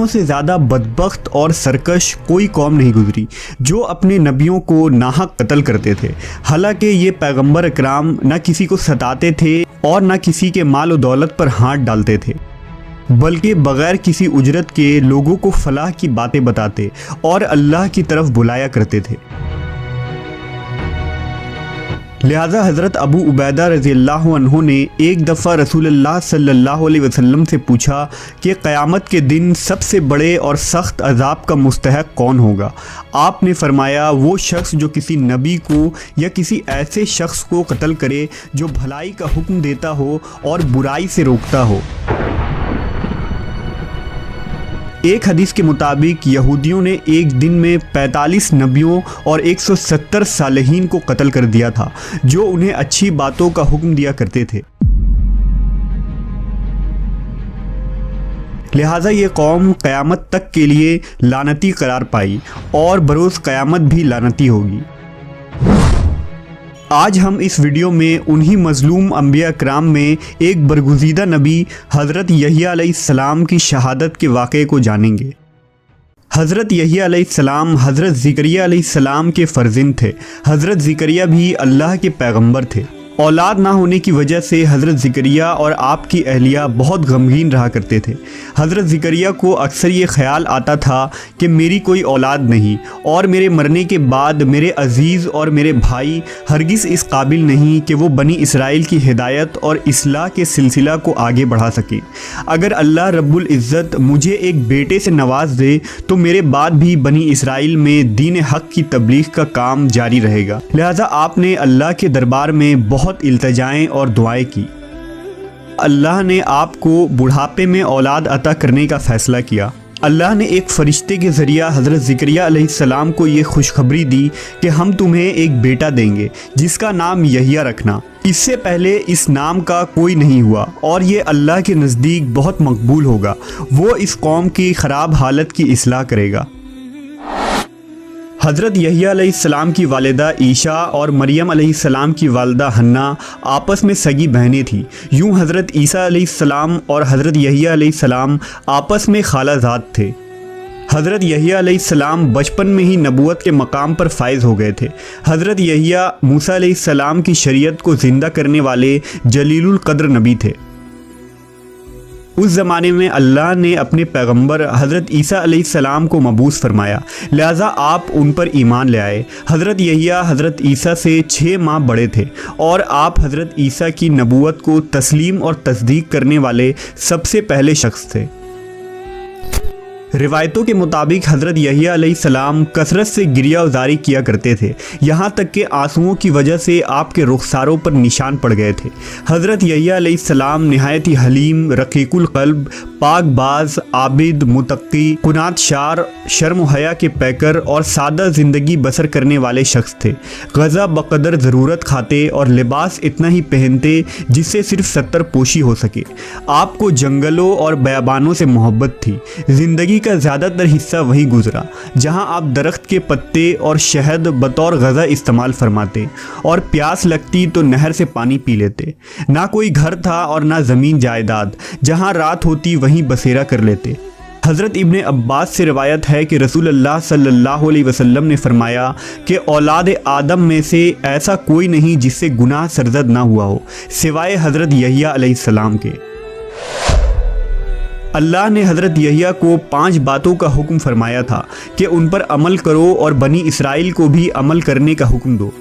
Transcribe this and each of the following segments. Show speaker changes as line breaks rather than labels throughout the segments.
यहूदियों से ज़्यादा बदबख्त और सरकश कोई कौम नहीं गुजरी जो अपने नबियों को नाहक कत्ल करते थे। हालांकि ये पैगंबर इकराम न किसी को सताते थे और न किसी के माल और दौलत पर हाथ डालते थे, बल्कि बग़ैर किसी उजरत के लोगों को फलाह की बातें बताते और अल्लाह की तरफ बुलाया करते थे। लिहाजा हज़रत अबू उबैदा रज़ियल्लाहु अन्हु ने एक दफ़ा रसूलुल्लाह सल्लल्लाहु अलैहि वसल्लम से पूछा कि क़यामत के दिन सबसे बड़े और सख्त अज़ाब का मुस्तहक़ कौन होगा। आपने फरमाया, वो शख्स जो किसी नबी को या किसी ऐसे शख्स को कत्ल करे जो भलाई का हुक्म देता हो और बुराई से रोकता हो। एक हदीस के मुताबिक यहूदियों ने एक दिन में 45 नबियों और 170 सालेहीन को कत्ल कर दिया था जो उन्हें अच्छी बातों का हुक्म दिया करते थे। लिहाजा ये कौम क़यामत तक के लिए लानती करार पाई और बरोज़ क़यामत भी लानती होगी। आज हम इस वीडियो में उन्हीं मज़लूम अंबिया कराम में एक बरगुज़ीदा नबी हज़रत यहया अलैहिस्सलाम की शहादत के वाक़े को जानेंगे। हज़रत यहया अलैहिस्सलाम हज़रत ज़करिया अलैहिस्सलाम के फ़र्ज़िंद थे। हज़रत ज़करिया भी अल्लाह के पैगंबर थे। औलाद ना होने की वजह से हज़रत ज़करिया और आपकी अहलिया बहुत गमगीन रहा करते थे। हज़रत ज़करिया को अक्सर ये ख्याल आता था कि मेरी कोई औलाद नहीं और मेरे मरने के बाद मेरे अज़ीज़ और मेरे भाई हरगिज़ इस काबिल नहीं कि वो बनी इसराइल की हिदायत और इस्लाह के सिलसिला को आगे बढ़ा सकें। अगर अल्लाह रब्बुल इज़्ज़त मुझे एक बेटे से नवाज दे तो मेरे बाद भी बनी इसराइल में दीन हक़ की तबलीग का काम जारी रहेगा। लिहाजा आपने अल्लाह के दरबार में बहुत इल्तिजाएं और दुआएं की। अल्लाह ने आपको बुढ़ापे में औलाद अता करने का फ़ैसला किया। अल्लाह ने एक फ़रिश्ते के ज़रिया हज़रत ज़करिया अलैहिस्सलाम को ये खुशखबरी दी कि हम तुम्हें एक बेटा देंगे जिसका नाम यहया रखना। इससे पहले इस नाम का कोई नहीं हुआ और ये अल्लाह के नज़दीक बहुत मकबूल होगा। वो इस कौम की ख़राब हालत की इस्लाह करेगा। हज़रत यहया अलैहिस्सलाम की वालिदा ईशा और मरियम अलैहिस्सलाम की वालिदा हन्ना आपस में सगी बहनें थीं। यूँ हज़रत ईसा अलैहिस्सलाम और हज़रत यहया अलैहिस्सलाम आपस में खालाजाद थे। हज़रत यहया अलैहिस्सलाम बचपन में ही नबूवत के मकाम पर फायज़ हो गए थे। हज़रत यहया मूसा अलैहिस्सलाम की शरीयत को ज़िंदा करने वाले जलीलुल क़द्र नबी थे। उस ज़माने में अल्लाह ने अपने पैगंबर हज़रत ईसा अलैहिस्सलाम को मबूस फरमाया, लिहाजा आप उन पर ईमान ले आए। हज़रत यहया हज़रत ईसा से 6 माह बड़े थे और आप हज़रत ईसा की नबूवत को तस्लीम और तस्दीक करने वाले सबसे पहले शख्स थे। रिवायतों के मुताबिक हज़रत यहया अलैहिस्सलाम कसरत से गिरिया उजारी किया करते थे, यहाँ तक कि आंसुओं की वजह से आपके रुखसारों पर निशान पड़ गए थे। हज़रत यहया अलैहिस्सलाम निहायत ही हलीम, रक़ीक़ुल क़ल्ब, पाकबाज, आबिद, मुतक़ी, कुनात शार, शर्म हया के पैकर और सादा ज़िंदगी बसर करने वाले शख्स थे। ग़ज़ा बक़दर ज़रूरत खाते और लिबास इतना ही पहनते जिससे सिर्फ 70 पोशी हो सके। आपको जंगलों और बयाबानों से मोहब्बत थी। ज़िंदगी का ज़्यादातर हिस्सा वहीं गुजरा जहां आप दरख्त के पत्ते और शहद बतौर ग़ज़ा इस्तेमाल फरमाते और प्यास लगती तो नहर से पानी पी लेते। ना कोई घर था और ना ज़मीन जायदाद, जहां रात होती वहीं बसेरा कर लेते। हज़रत इब्ने अब्बास से रिवायत है कि रसूलुल्लाह सल्लल्लाहु अलैहि वसल्लम ने फरमाया कि औलाद आदम में से ऐसा कोई नहीं जिससे गुनाह सरज़द ना हुआ हो सिवाय हज़रत यहया अलैहिस्सलाम के। अल्लाह ने हज़रत यहया को 5 बातों का हुक्म फरमाया था कि उन पर अमल करो और बनी इसराइल को भी अमल करने का हुक्म दो।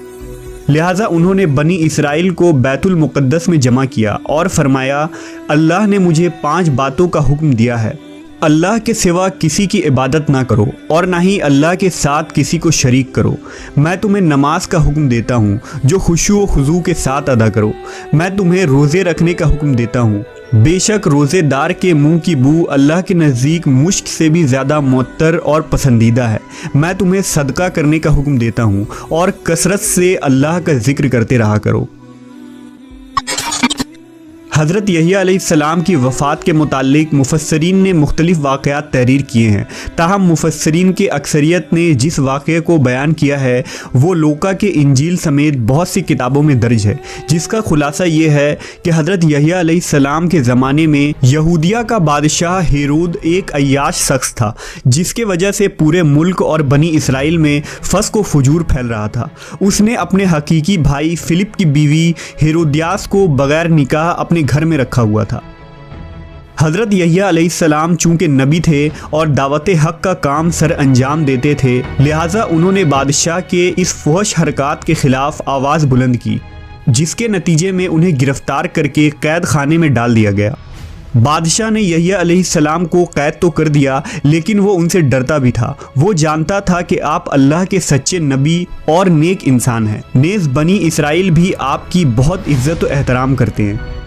लिहाजा उन्होंने बनी इसराइल को बैतुल मुक़द्दस में जमा किया और फरमाया, अल्लाह ने मुझे 5 बातों का हुक्म दिया है। अल्लाह के सिवा किसी की इबादत ना करो और ना ही अल्लाह के साथ किसी को शरीक करो। मैं तुम्हें नमाज का हुक्म देता हूँ जो खुशू व खुजू के साथ अदा करो। मैं तुम्हें रोज़े रखने का हुक्म देता हूँ। बेशक रोज़ेदार के मुंह की बू अल्लाह के नज़दीक मुश्क से भी ज़्यादा मुअत्तर और पसंदीदा है। मैं तुम्हें सदका करने का हुक्म देता हूँ और कसरत से अल्लाह का जिक्र करते रहा करो। हज़रत यहिया अलैहिस्सलाम की वफ़ात के मुताल्लिक मुफस्सरीन ने मुख्तलिफ वाक़यात तहरीर किए हैं, ताहम मुफस्सरीन की अक्सरियत ने जिस वाक़े को बयान किया है वो लूका के इंजील समेत बहुत सी किताबों में दर्ज है, जिसका खुलासा ये है कि हज़रत यहिया अलैहिस्सलाम के ज़माने में यहूदिया का बादशाह हेरोद एक अय्याश शख्स था, जिसके वजह से पूरे मुल्क और बनी इसराइल में फ़स्क़ व फुजूर फैल रहा था। उसने अपने हकीकी भाई फिलिप की बीवी हेरोदियास को बग़ैर निकाह अपने घर में रखा हुआ था। हज़रत यहिया अलैहिस्सलाम चूँकि नबी थे और दावत हक़ का काम सर अंजाम देते थे, लिहाजा उन्होंने बादशाह के इस फहश हरकत के ख़िलाफ़ आवाज़ बुलंद की, जिसके नतीजे में उन्हें गिरफ़्तार करके कैद खाने में डाल दिया गया। बादशाह ने यहिया अलैहिस्सलाम को कैद तो कर दिया, लेकिन वो उनसे डरता भी था। वो जानता था कि आप अल्लाह के सच्चे नबी और नेक इंसान हैं। नेज़ बनी इसराइल भी आपकी बहुत इज़्ज़त व एहतराम करते हैं।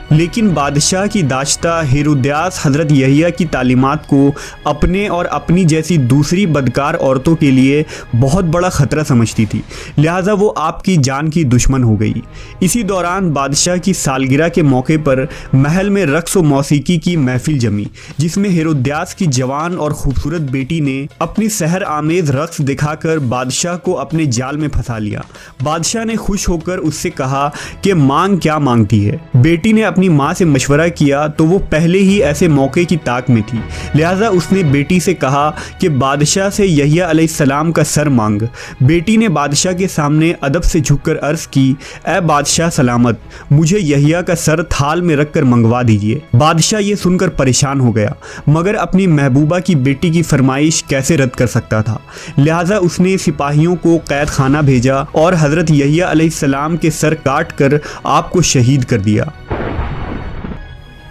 लेकिन बादशाह की दाश्ता हेरोदियास हज़रत यहिया की तालीमात को अपने और अपनी जैसी दूसरी बदकार औरतों के लिए बहुत बड़ा ख़तरा समझती थी, लिहाजा वो आपकी जान की दुश्मन हो गई। इसी दौरान बादशाह की सालगिरह के मौके पर महल में रक़्स व मौसीकी की महफिल जमी, जिसमें हेरोदियास की जवान और ख़ूबसूरत बेटी ने अपनी सहर आमेज़ रक़्स दिखाकर बादशाह को अपने जाल में फंसा लिया। बादशाह ने खुश होकर उससे कहा कि मांग क्या मांगती है। बेटी ने अपनी माँ से मशवरा किया तो वो पहले ही ऐसे मौके की ताक में थी, लिहाजा उसने बेटी से कहा कि बादशाह से यहिया अलैहिस्सलाम का सर मांग। बेटी ने बादशाह के सामने अदब से झुककर अर्ज़ की, ए बादशाह सलामत, मुझे यहिया का सर थाल में रख कर मंगवा दीजिए। बादशाह ये सुनकर परेशान हो गया, मगर अपनी महबूबा की बेटी की फरमाइश कैसे रद्द कर सकता था। लिहाजा उसने सिपाहियों को कैद खाना भेजा और हज़रत यहिया अलैहिस्सलाम के सर काट कर आपको शहीद कर दिया।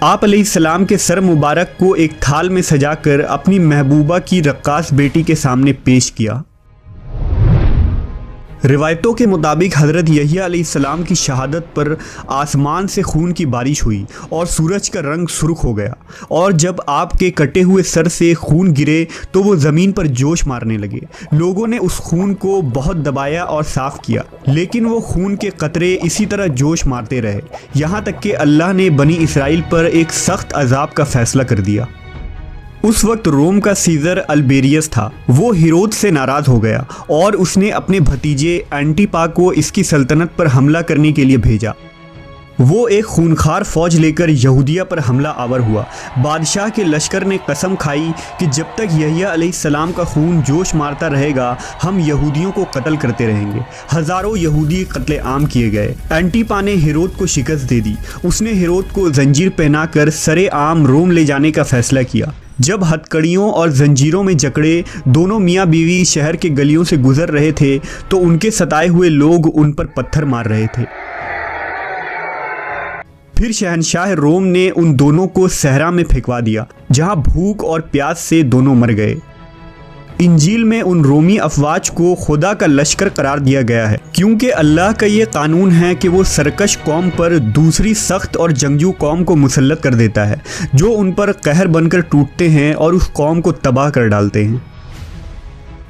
आप अलैहिस्सलाम के सर मुबारक को एक थाल में सजाकर अपनी महबूबा की रक्कास बेटी के सामने पेश किया। रिवायतों के मुताबिक हज़रत यहिया अलैहिस्सलाम की शहादत पर आसमान से खून की बारिश हुई और सूरज का रंग सुर्ख हो गया, और जब आपके कटे हुए सर से खून गिरे तो वो ज़मीन पर जोश मारने लगे। लोगों ने उस खून को बहुत दबाया और साफ़ किया, लेकिन वो खून के कतरे इसी तरह जोश मारते रहे, यहाँ तक कि अल्लाह ने बनी इसराइल पर एक सख्त अजाब का फ़ैसला कर दिया। उस वक्त रोम का सीज़र अल्बेरियस था। वो हेरोद से नाराज़ हो गया और उसने अपने भतीजे एंटिपा को इसकी सल्तनत पर हमला करने के लिए भेजा। वो एक खूनखार फौज लेकर यहूदिया पर हमला आवर हुआ। बादशाह के लश्कर ने कसम खाई कि जब तक यहिया अलैहिस्सलाम का खून जोश मारता रहेगा, हम यहूदियों को कत्ल करते रहेंगे। हज़ारों यहूदी कत्ले आम किए गए। एंटिपा ने हेरोद को शिकस्त दे दी। उसने हेरोद को जंजीर पहनाकर सरे आम रोम ले जाने का फ़ैसला किया। जब हथकड़ियों और जंजीरों में जकड़े दोनों मियाँ बीवी शहर के गलियों से गुजर रहे थे तो उनके सताए हुए लोग उन पर पत्थर मार रहे थे। फिर शहंशाह रोम ने उन दोनों को सहरा में फेंकवा दिया, जहां भूख और प्यास से दोनों मर गए। इंजील में उन रोमी अफवाज को खुदा का लश्कर करार दिया गया है, क्योंकि अल्लाह का ये कानून है कि वो सरकश कौम पर दूसरी सख्त और जंगजू कौम को मुसल्लत कर देता है, जो उन पर कहर बनकर टूटते हैं और उस कौम को तबाह कर डालते हैं।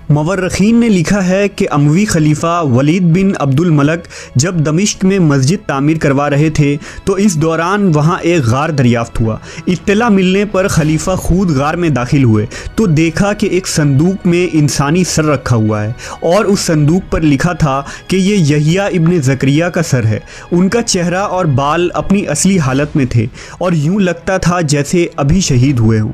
मवर्रखीन ने लिखा है कि अमवी खलीफा वलीद बिन अब्दुल मलक जब दमिश्क में मस्जिद तामीर करवा रहे थे तो इस दौरान वहां एक गार दरियाफ्त हुआ। इत्तला मिलने पर खलीफा खुद गार में दाखिल हुए तो देखा कि एक संदूक में इंसानी सर रखा हुआ है और उस संदूक पर लिखा था कि ये यहिया इब्ने ज़करिया का सर है। उनका चेहरा और बाल अपनी असली हालत में थे और यूँ लगता था जैसे अभी शहीद हुए हों।